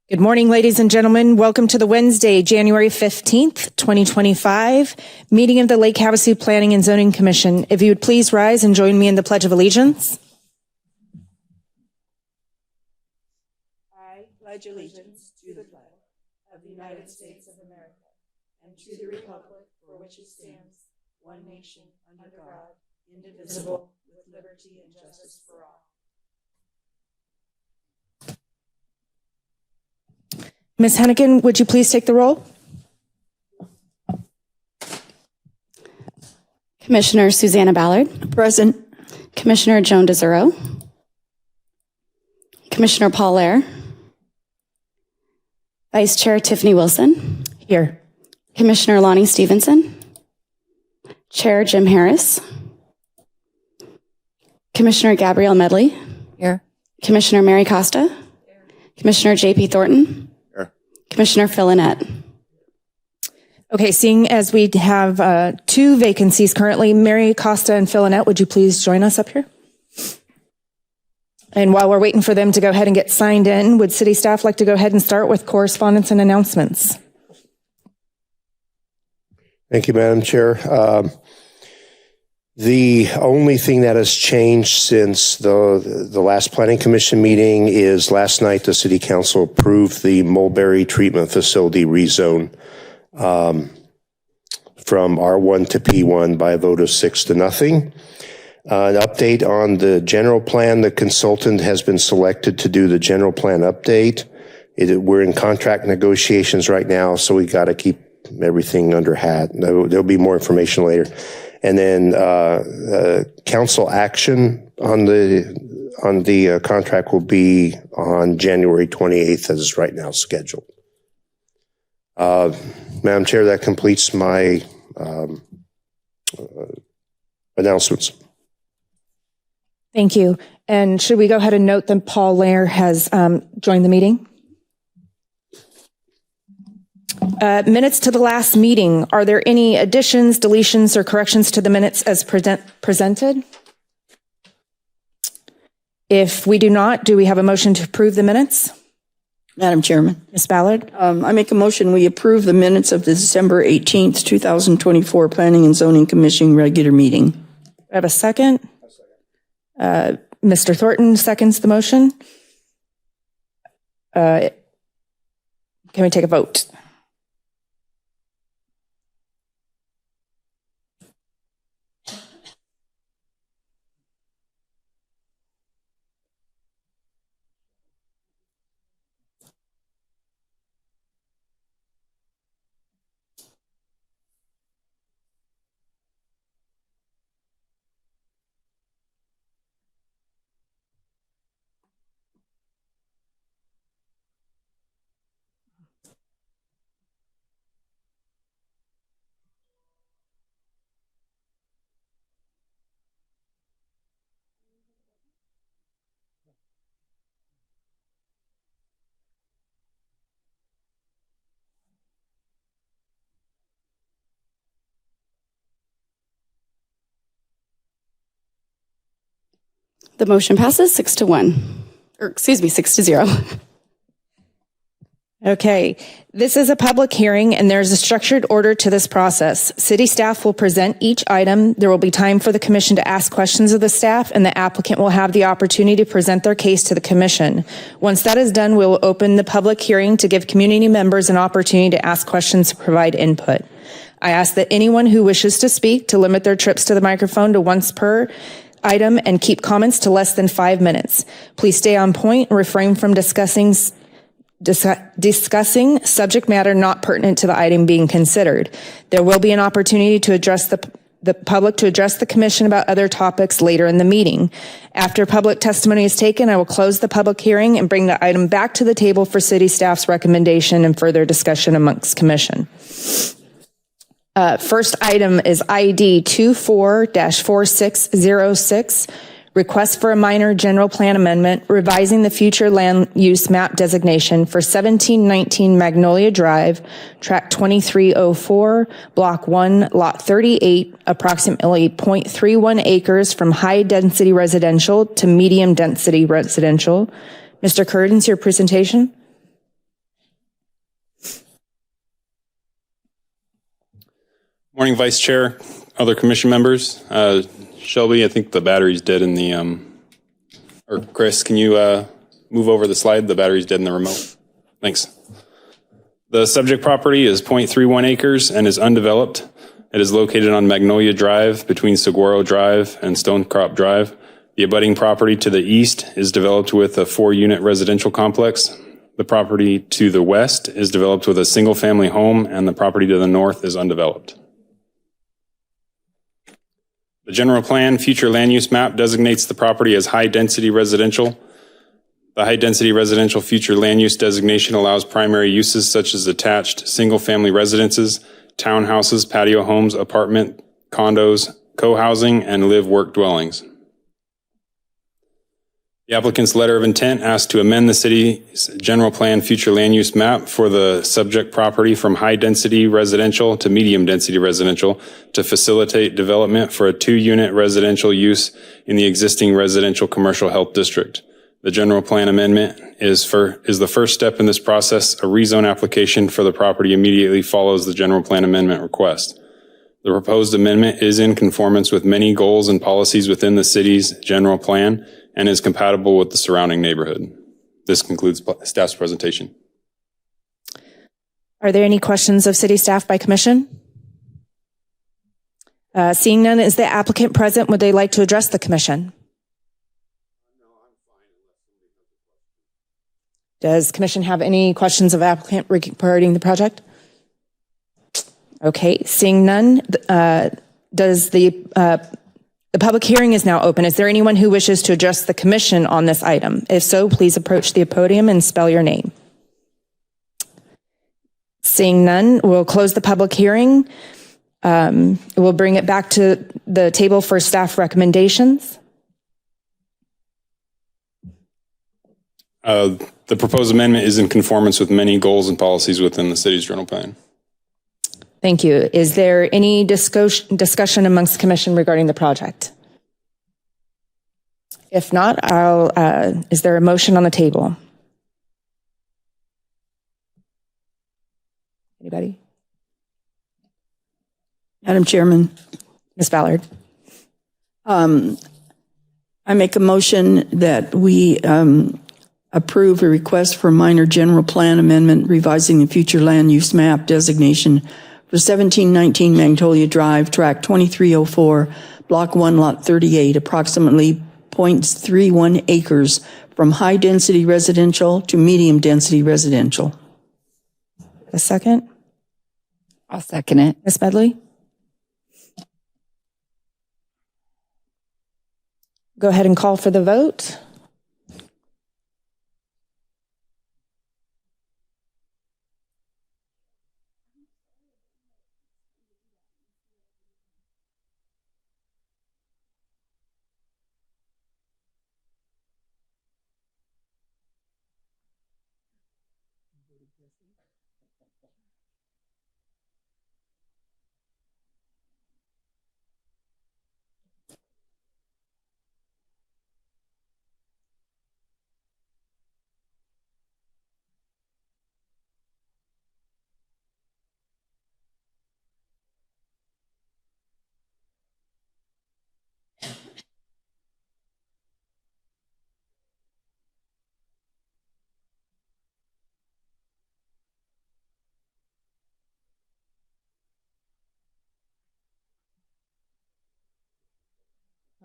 Good morning, ladies and gentlemen. Welcome to the Wednesday, January 15th, 2025, meeting of the Lake Havasu Planning and Zoning Commission. If you would please rise and join me in the Pledge of Allegiance. I pledge allegiance to the flag of the United States of America and to the republic for which it stands, one nation, under God, indivisible, with liberty and justice for all. Ms. Hennigan, would you please take the roll? Commissioner Susanna Ballard. Present. Commissioner Joan DeZuro. Commissioner Paul Lair. Vice Chair Tiffany Wilson. Here. Commissioner Lonnie Stevenson. Chair Jim Harris. Commissioner Gabrielle Medley. Here. Commissioner Mary Costa. Here. Commissioner J.P. Thornton. Commissioner Phil Annette. Okay, seeing as we have two vacancies currently, Mary Costa and Phil Annette, would you please join us up here? And while we're waiting for them to go ahead and get signed in, would city staff like to go ahead and start with correspondence and announcements? Thank you, Madam Chair. The only thing that has changed since the last Planning Commission meeting is last night the City Council approved the Mulberry Treatment Facility rezone from R1 to P1 by a vote of 6-0. An update on the general plan. The consultant has been selected to do the general plan update. We're in contract negotiations right now, so we got to keep everything under hat. There'll be more information later. And then council action on the contract will be on January 28th, as is right now scheduled. Madam Chair, that completes my announcements. Thank you. And should we go ahead and note that Paul Lair has joined the meeting? Minutes to the last meeting. Are there any additions, deletions, or corrections to the minutes as presented? If we do not, do we have a motion to approve the minutes? Madam Chairman. Ms. Ballard? I make a motion we approve the minutes of the December 18th, 2024 Planning and Zoning Commission regular meeting. I have a second. Mr. Thornton seconds the motion. Can we take a vote? The motion passes 6-0. Okay, this is a public hearing and there's a structured order to this process. City staff will present each item. There will be time for the commission to ask questions of the staff and the applicant will have the opportunity to present their case to the commission. Once that is done, we will open the public hearing to give community members an opportunity to ask questions and provide input. I ask that anyone who wishes to speak to limit their trips to the microphone to once per item and keep comments to less than 5 minutes. Please stay on point and refrain from discussing subject matter not pertinent to the item being considered. There will be an opportunity to address the public to address the commission about other topics later in the meeting. After public testimony is taken, I will close the public hearing and bring the item back to the table for city staff's recommendation and further discussion amongst commission. First item is ID 24-4606, request for a minor general plan amendment, revising the future land use map designation for 1719 Magnolia Drive, tract 2304, block 1, lot 38, approximately 0.31 acres from high density residential to medium density residential. Mr. Curtins, your presentation. Morning, Vice Chair, other commission members. Shelby, I think the battery's dead in the, or Chris, can you move over the slide? The battery's dead in the remote. Thanks. The subject property is 0.31 acres and is undeveloped. It is located on Magnolia Drive between Saguaro Drive and Stonecrop Drive. The abutting property to the east is developed with a 4-unit residential complex. The property to the west is developed with a single-family home, and the property to the north is undeveloped. The general plan future land use map designates the property as high-density residential. The high-density residential future land use designation allows primary uses such as attached single-family residences, townhouses, patio homes, apartment, condos, co-housing, and live-work dwellings. The applicant's letter of intent asks to amend the city's general plan future land use map for the subject property from high-density residential to medium-density residential to facilitate development for a 2-unit residential use in the existing residential commercial health district. The general plan amendment is the first step in this process. A rezone application for the property immediately follows the general plan amendment request. The proposed amendment is in conformance with many goals and policies within the city's general plan and is compatible with the surrounding neighborhood. This concludes staff's presentation. Are there any questions of city staff by commission? Seeing none, is the applicant present? Would they like to address the commission? Does commission have any questions of applicant regarding the project? Okay, seeing none, the public hearing is now open. Is there anyone who wishes to address the commission on this item? If so, please approach the podium and spell your name. Seeing none, we'll close the public hearing. We'll bring it back to the table for staff recommendations. The proposed amendment is in conformance with many goals and policies within the city's general plan. Thank you. Is there any discussion amongst the commission regarding the project? If not, is there a motion on the table? Anybody? Madam Chairman, Ms. Ballard. I make a motion that we approve a request for minor general plan amendment revising the future land use map designation for 1719 Magnolia Drive, tract 2304, block 1, lot 38, approximately 0.31 acres from high-density residential to medium-density residential. A second? I'll second it. Ms. Medley? Go ahead and call for the vote.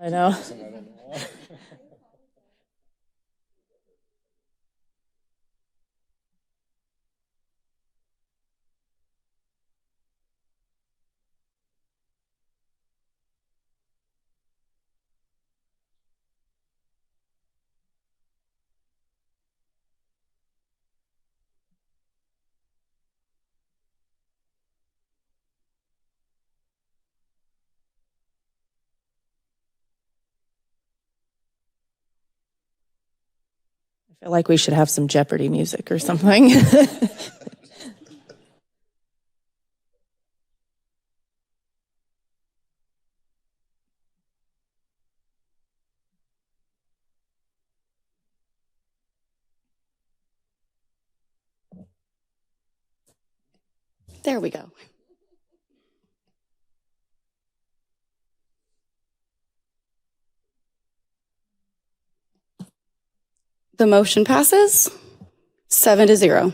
I know. I feel like we should have some Jeopardy music or something. There we go. The motion passes 7-0.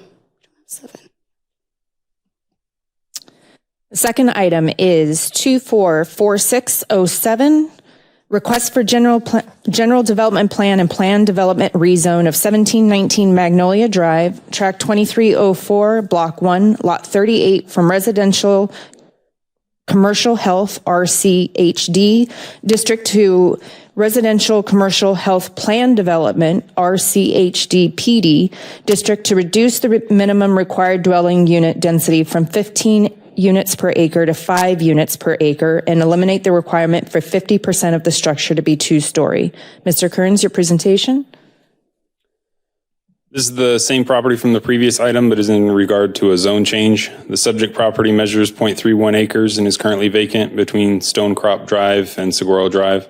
The second item is 244607, request for general development plan and plan development rezone of 1719 Magnolia Drive, tract 2304, block 1, lot 38, from residential commercial health RCHD district to residential commercial health plan development RCHD PD district to reduce the minimum required dwelling unit density from 15 units per acre to 5 units per acre and eliminate the requirement for 50% of the structure to be 2-story. Mr. Kearns, your presentation. This is the same property from the previous item, but is in regard to a zone change. The subject property measures 0.31 acres and is currently vacant between Stonecrop Drive and Saguaro Drive.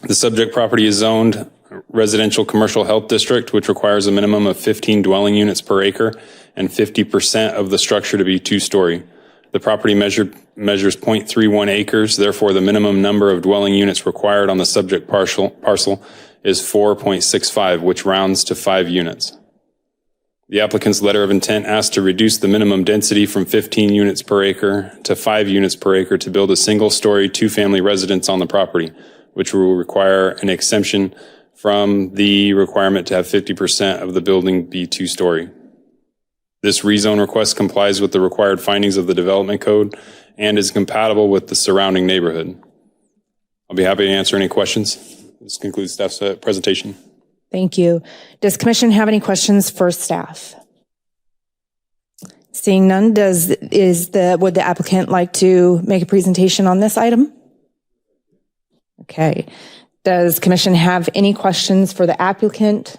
The subject property is zoned residential commercial health district, which requires a minimum of 15 dwelling units per acre and 50% of the structure to be 2-story. The property measures 0.31 acres. Therefore, the minimum number of dwelling units required on the subject parcel is 4.65, which rounds to 5 units. The applicant's letter of intent asks to reduce the minimum density from 15 units per acre to 5 units per acre to build a single-story, 2-family residence on the property, which will require an exemption from the requirement to have 50% of the building be 2-story. This rezone request complies with the required findings of the development code and is compatible with the surrounding neighborhood. I'll be happy to answer any questions. This concludes staff's presentation. Thank you. Does commission have any questions for staff? Seeing none, would the applicant like to make a presentation on this item? Okay. Does commission have any questions for the applicant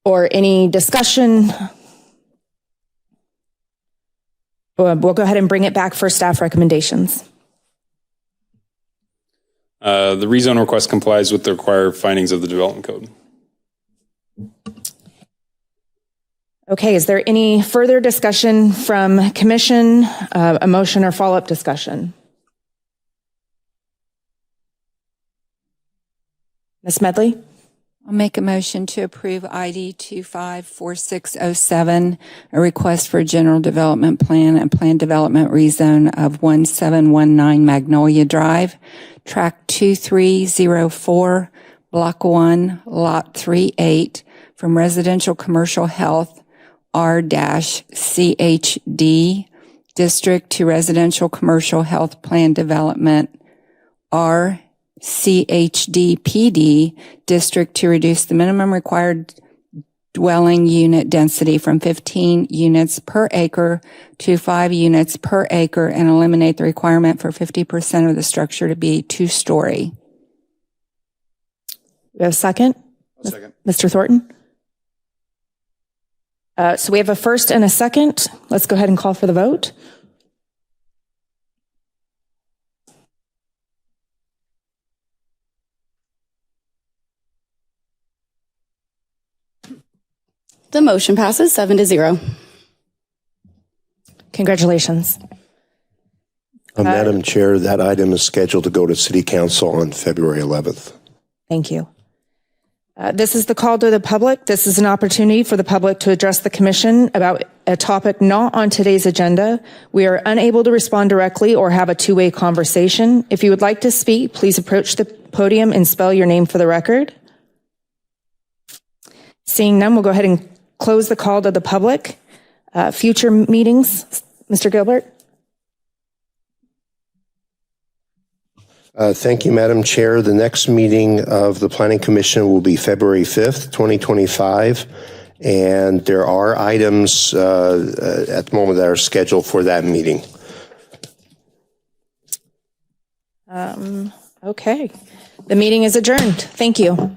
or any discussion? We'll go ahead and bring it back for staff recommendations. The rezone request complies with the required findings of the development code. Okay, is there any further discussion from commission, a motion or follow-up discussion? Ms. Medley? I'll make a motion to approve ID 254607, a request for a general development plan and plan development rezone of 1719 Magnolia Drive, tract 2304, block 1, lot 38, from residential commercial health R-CHD district to residential commercial health plan development RCHD PD district to reduce the minimum required dwelling unit density from 15 units per acre to 5 units per acre and eliminate the requirement for 50% of the structure to be 2-story. We have a second? Second. Mr. Thornton? So we have a first and a second. Let's go ahead and call for the vote. The motion passes 7-0. Congratulations. Madam Chair, that item is scheduled to go to City Council on February 11th. Thank you. This is the call to the public. This is an opportunity for the public to address the commission about a topic not on today's agenda. We are unable to respond directly or have a two-way conversation. If you would like to speak, please approach the podium and spell your name for the record. Seeing none, we'll go ahead and close the call to the public. Future meetings, Mr. Gilbert? Thank you, Madam Chair. The next meeting of the Planning Commission will be February 5th, 2025. And there are items at the moment that are scheduled for that meeting. Okay. The meeting is adjourned. Thank you.